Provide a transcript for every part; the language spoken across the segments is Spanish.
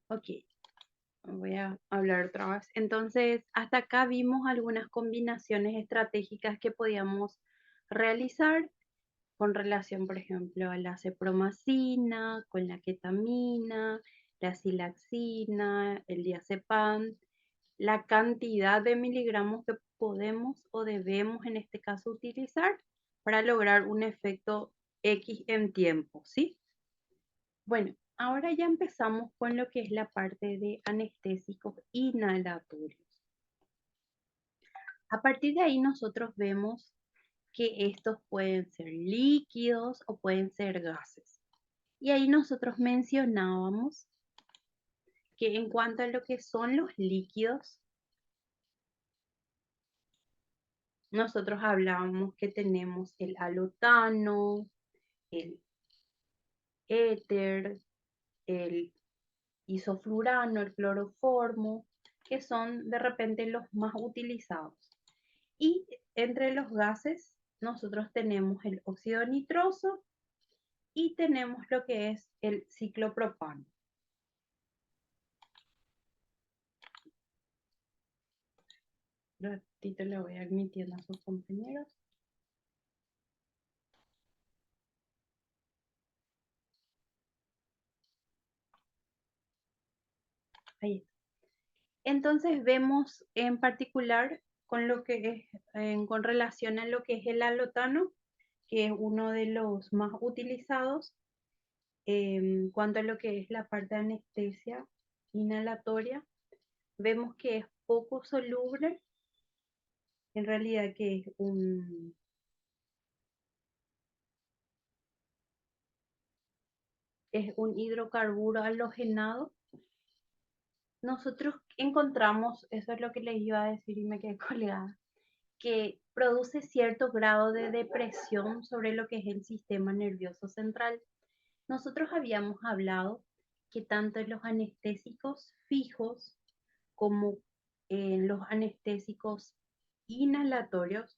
Ok, voy a hablar otra vez. Entonces, hasta acá vimos algunas combinaciones estratégicas que podíamos realizar con relación, por ejemplo, a la cepromacina, con la ketamina, la silaxina, el diazepam, la cantidad de miligramos que podemos o debemos en este caso utilizar para lograr un efecto X en tiempo, ¿sí? Bueno, ahora ya empezamos con lo que es la parte de anestésicos inhalatorios. A partir de ahí nosotros vemos que estos pueden ser líquidos o pueden ser gases. Y ahí nosotros mencionábamos que en cuanto a lo que son los líquidos, nosotros hablábamos que tenemos el alotano, el éter, el isoflurano, el cloroformo, que son de repente los más utilizados. Y entre los gases, nosotros tenemos el óxido nitroso y tenemos lo que es el ciclopropano. Un ratito le voy admitiendo a sus compañeros. Ahí está. Entonces vemos en particular con lo que es, con relación a lo que es el alotano, que es uno de los más utilizados en cuanto a lo que es la parte de anestesia inhalatoria, vemos que es poco soluble, en realidad que es un hidrocarburo halogenado. Nosotros encontramos, eso es lo que les iba a decir y me quedé colgada, que produce cierto grado de depresión sobre lo que es el sistema nervioso central. Nosotros habíamos hablado que tanto en los anestésicos fijos como en los anestésicos inhalatorios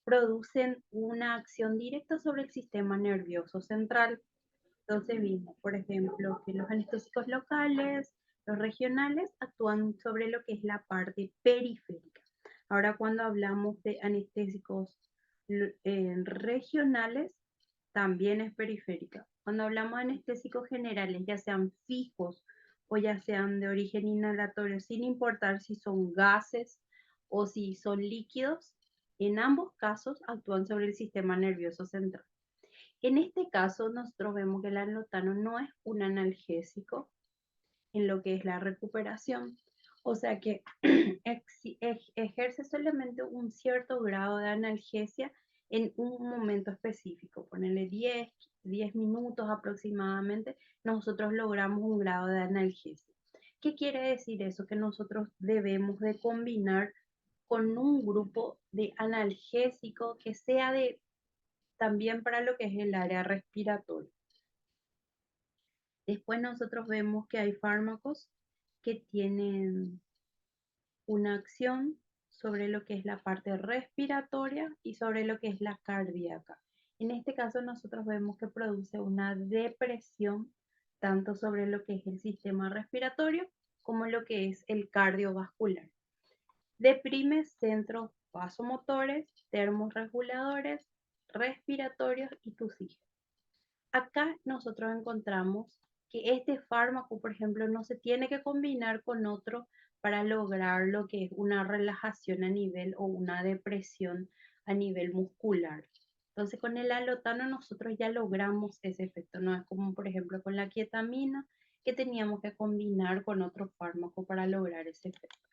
producen una acción directa sobre el sistema nervioso central. Entonces vimos, por ejemplo, que los anestésicos locales, los regionales, actúan sobre lo que es la parte periférica. Ahora, cuando hablamos de anestésicos regionales, también es periférica. Cuando hablamos de anestésicos generales, ya sean fijos o ya sean de origen inhalatorio, sin importar si son gases o si son líquidos, en ambos casos actúan sobre el sistema nervioso central. En este caso, nosotros vemos que el alotano no es un analgésico en lo que es la recuperación, o sea que ejerce solamente un cierto grado de analgesia en un momento específico, ponerle 10 minutos aproximadamente, nosotros logramos un grado de analgesia. ¿Qué quiere decir eso? Que nosotros debemos de combinar con un grupo de analgésico que sea de también para lo que es el área respiratoria. Después nosotros vemos que hay fármacos que tienen una acción sobre lo que es la parte respiratoria y sobre lo que es la cardíaca. En este caso nosotros vemos que produce una depresión tanto sobre lo que es el sistema respiratorio como lo que es el cardiovascular. Deprime centros vasomotores, termorreguladores, respiratorios y tusígenos. Acá nosotros encontramos que este fármaco, por ejemplo, no se tiene que combinar con otro para lograr lo que es una relajación a nivel o una depresión a nivel muscular. Entonces, con el alotano nosotros ya logramos ese efecto, no es como, por ejemplo, con la ketamina, que teníamos que combinar con otro fármaco para lograr ese efecto.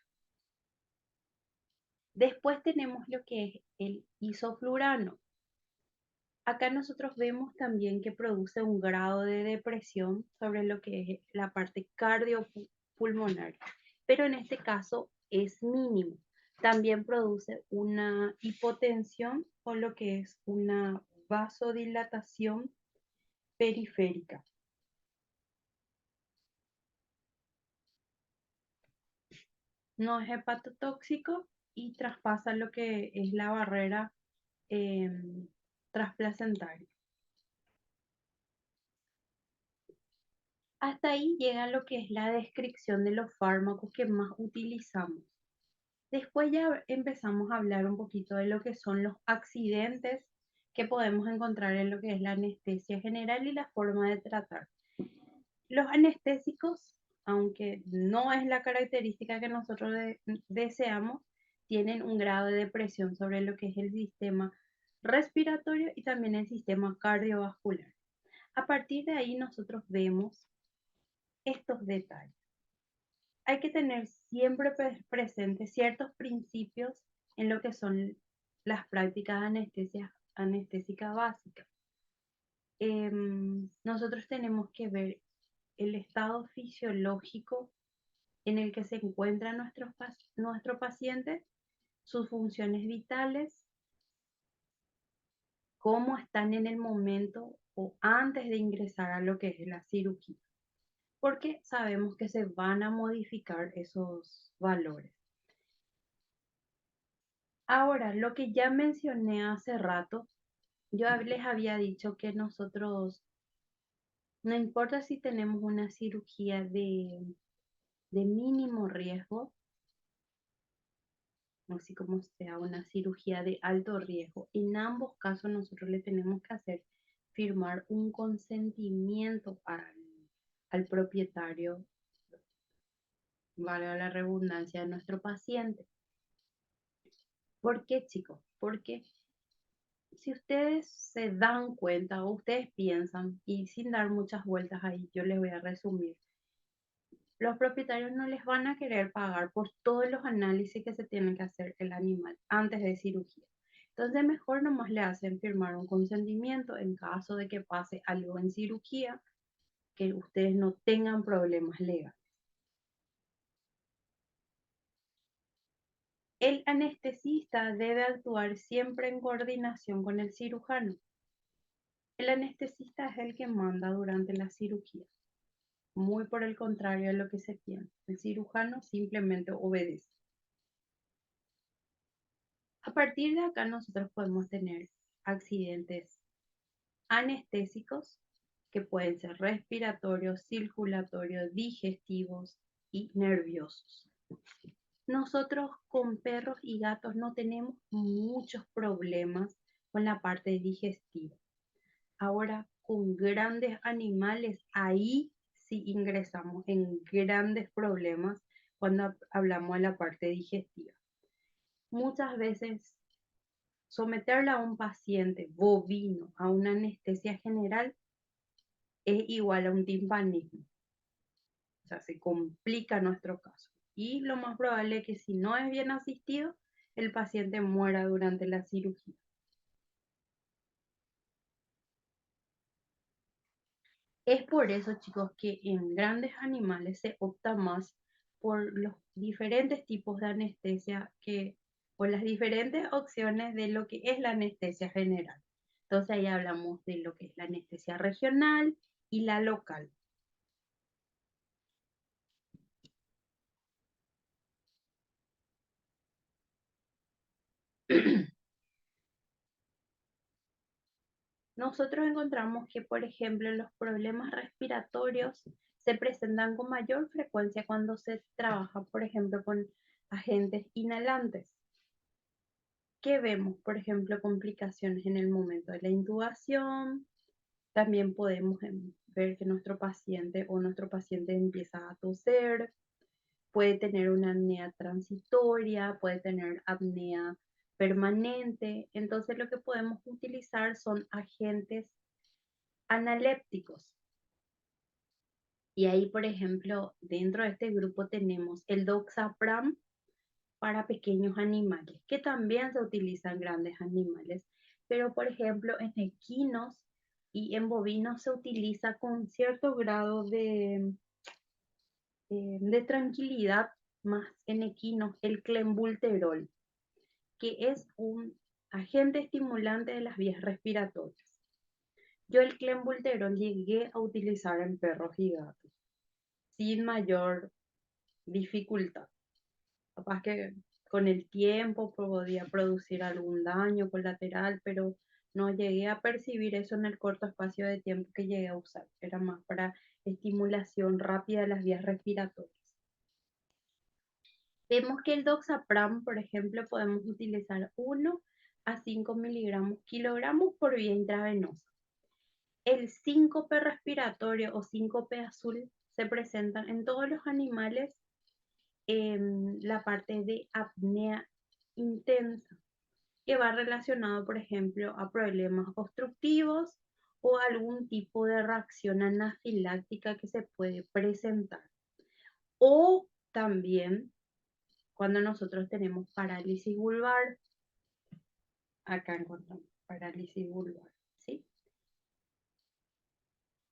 Después tenemos lo que es el isoflurano. Acá nosotros vemos también que produce un grado de depresión sobre lo que es la parte cardiopulmonar, pero en este caso es mínimo. También produce una hipotensión o lo que es una vasodilatación periférica. No es hepatotóxico y traspasa lo que es la barrera eh, transplacentaria. Hasta ahí llega lo que es la descripción de los fármacos que más utilizamos. Después ya empezamos a hablar un poquito de lo que son los accidentes que podemos encontrar en lo que es la anestesia general y la forma de tratar. Los anestésicos, aunque no es la característica que nosotros deseamos, tienen un grado de depresión sobre lo que es el sistema respiratorio y también el sistema cardiovascular. A partir de ahí nosotros vemos estos detalles. Hay que tener siempre presentes ciertos principios en lo que son las prácticas de anestésica básica. Nosotros tenemos que ver el estado fisiológico en el que se encuentra nuestro paciente, sus funciones vitales, cómo están en el momento o antes de ingresar a lo que es la cirugía, porque sabemos que se van a modificar esos valores. Ahora, lo que ya mencioné hace rato, yo les había dicho que nosotros, no importa si tenemos una cirugía de mínimo riesgo, así como sea una cirugía de alto riesgo, en ambos casos nosotros le tenemos que hacer firmar un consentimiento al propietario, valga la redundancia, de nuestro paciente. ¿Por qué, chicos? Porque si ustedes se dan cuenta o ustedes piensan, y sin dar muchas vueltas ahí, yo les voy a resumir, los propietarios no les van a querer pagar por todos los análisis que se tienen que hacer el animal antes de cirugía. Entonces mejor nomás le hacen firmar un consentimiento en caso de que pase algo en cirugía, que ustedes no tengan problemas legales. El anestesista debe actuar siempre en coordinación con el cirujano. El anestesista es el que manda durante la cirugía, muy por el contrario de lo que se piensa. El cirujano simplemente obedece. A partir de acá nosotros podemos tener accidentes anestésicos que pueden ser respiratorios, circulatorios, digestivos y nerviosos. Nosotros con perros y gatos no tenemos muchos problemas con la parte digestiva. Ahora, con grandes animales, ahí sí ingresamos en grandes problemas cuando hablamos de la parte digestiva. Muchas veces someterle a un paciente bovino a una anestesia general es igual a un timpanismo. O sea, se complica nuestro caso. Y lo más probable es que si no es bien asistido, el paciente muera durante la cirugía. Es por eso, chicos, que en grandes animales se opta más por los diferentes tipos de anestesia o las diferentes opciones de lo que es la anestesia general. Entonces ahí hablamos de lo que es la anestesia regional y la local. Nosotros encontramos que, por ejemplo, los problemas respiratorios se presentan con mayor frecuencia cuando se trabaja, por ejemplo, con agentes inhalantes. ¿Qué vemos? Por ejemplo, complicaciones en el momento de la intubación. También podemos ver que nuestro paciente empieza a toser, puede tener una apnea transitoria, puede tener apnea permanente. Entonces lo que podemos utilizar son agentes analépticos. Y ahí, por ejemplo, dentro de este grupo tenemos el doxapram para pequeños animales, que también se utiliza en grandes animales, pero por ejemplo en equinos y en bovinos se utiliza con cierto grado de tranquilidad, más en equinos, el clenbuterol, que es un agente estimulante de las vías respiratorias. Yo el clenbuterol llegué a utilizar en perros y gatos sin mayor dificultad. Capaz que con el tiempo podía producir algún daño colateral, pero No llegué a percibir eso en el corto espacio de tiempo que llegué a usar. Era más para estimulación rápida de las vías respiratorias. Vemos que el doxapram, por ejemplo, podemos utilizar 1 a 5 miligramos kilogramos por vía intravenosa. El síncope respiratorio o síncope azul se presenta en todos los animales en la parte de apnea intensa, que va relacionado, por ejemplo, a problemas obstructivos o algún tipo de reacción anafiláctica que se puede presentar. O también cuando nosotros tenemos parálisis vulvar, acá encontramos parálisis vulvar, ¿sí?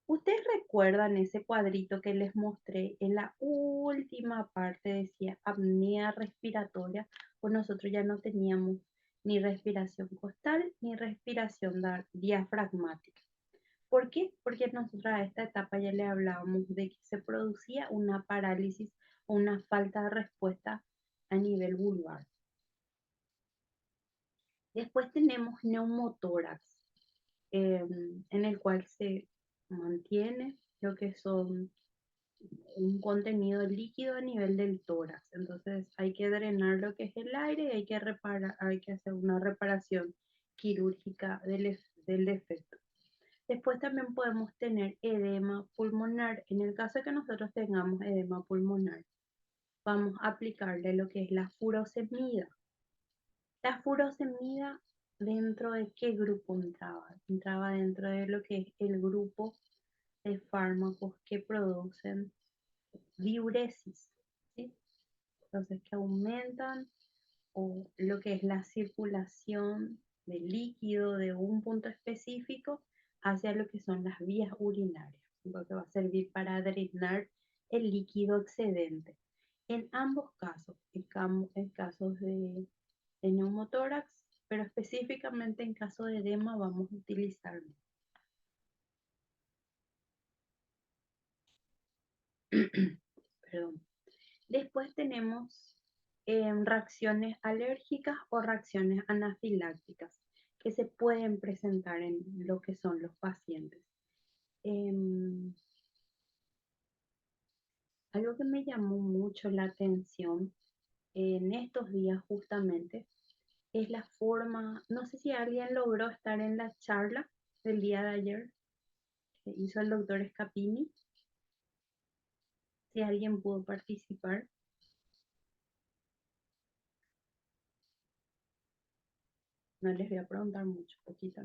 ¿Ustedes recuerdan ese cuadrito que les mostré en la última parte? Decía apnea respiratoria, pues nosotros ya no teníamos ni respiración costal ni respiración diafragmática. ¿Por qué? Porque nosotros a esta etapa ya le hablábamos de que se producía una parálisis o una falta de respuesta a nivel vulvar. Después tenemos neumotórax, en el cual se mantiene lo que son un contenido líquido a nivel del tórax. Entonces hay que drenar lo que es el aire y hay que hacer una reparación quirúrgica del defecto. Después también podemos tener edema pulmonar. En el caso de que nosotros tengamos edema pulmonar, vamos a aplicarle lo que es la furosemida. La furosemida, ¿dentro de qué grupo entraba? Entraba dentro de lo que es el grupo de fármacos que producen diuresis, ¿sí? Entonces, que aumentan o lo que es la circulación del líquido de un punto específico hacia lo que son las vías urinarias, lo que va a servir para drenar el líquido excedente. En ambos casos, en casos de neumotórax, pero específicamente en caso de edema vamos a utilizarlo. Perdón. Después tenemos reacciones alérgicas o reacciones anafilácticas que se pueden presentar en lo que son los pacientes. Em, Algo que me llamó mucho la atención en estos días justamente es la forma, no sé si alguien logró estar en la charla del día de ayer que hizo el doctor Scapini, si alguien pudo participar. No les voy a preguntar mucho, poquito.